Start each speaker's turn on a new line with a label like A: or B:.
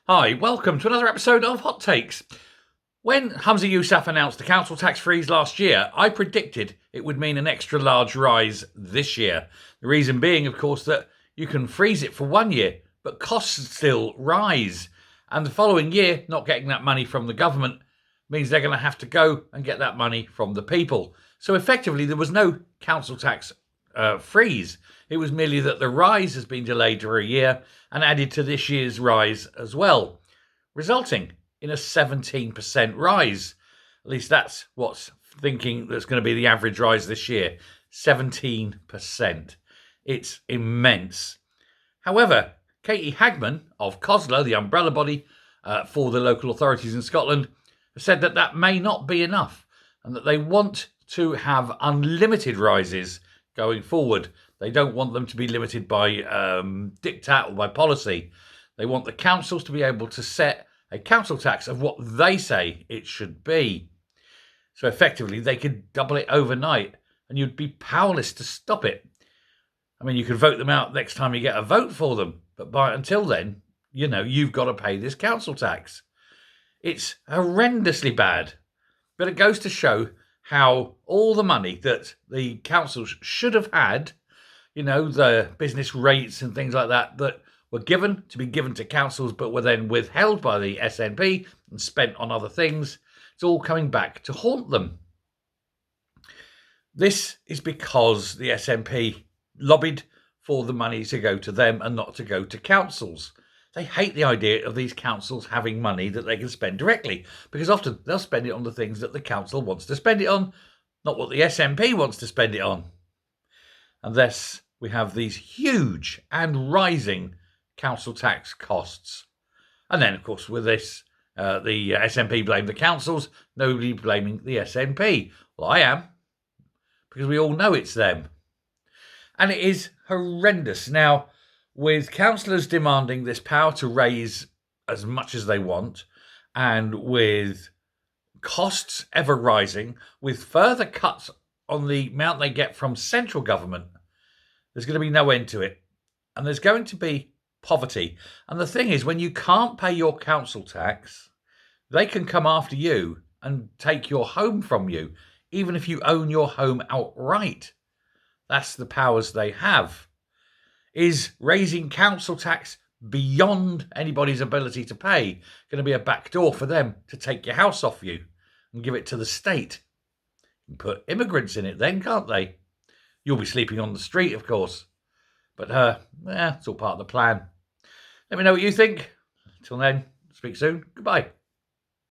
A: Hi, welcome to another episode of Hot Takes. When Humza Yousaf announced the council tax freeze last year, I predicted it would mean an extra large rise this year. The reason being, of course, that you can freeze it for 1 year, but costs still rise. And the following year, not getting that money from the government means they're going to have to go and get that money from the people. So effectively, there was no council tax freeze. It was merely that the rise has been delayed for a year and added to this year's rise as well, resulting in a 17% rise. At least that's what's thinking that's going to be the average rise this year. 17%. It's immense. However, Katie Hagman of COSLA, the umbrella body for the local authorities in Scotland, has said that that may not be enough and that they want to have unlimited rises going forward. They don't want them to be limited by diktat or by policy. They want the councils to be able to set a council tax of what they say it should be. So effectively, they could double it overnight and you'd be powerless to stop it. I mean, you could vote them out next time you get a vote for them. But until then, you've got to pay this council tax. It's horrendously bad. But it goes to show how all the money that the councils should have had, the business rates and things like that, that were given to councils but were then withheld by the SNP and spent on other things, it's all coming back to haunt them. This is because the SNP lobbied for the money to go to them and not to go to councils. They hate the idea of these councils having money that they can spend directly, because often they'll spend it on the things that the council wants to spend it on, not what the SNP wants to spend it on. And thus we have these huge and rising council tax costs. And then, of course, with this, the SNP blame the councils, nobody blaming the SNP. Well, I am, because we all know it's them. And it is horrendous. Now, with councillors demanding this power to raise as much as they want, and with costs ever rising, with further cuts on the amount they get from central government, there's going to be no end to it. And there's going to be poverty. And the thing is, when you can't pay your council tax, they can come after you and take your home from you, even if you own your home outright. That's the powers they have. Is raising council tax beyond anybody's ability to pay going to be a backdoor for them to take your house off you and give it to the state? You can put immigrants in it then, can't they? You'll be sleeping on the street, of course. But it's all part of the plan. Let me know what you think. Until then, speak soon. Goodbye.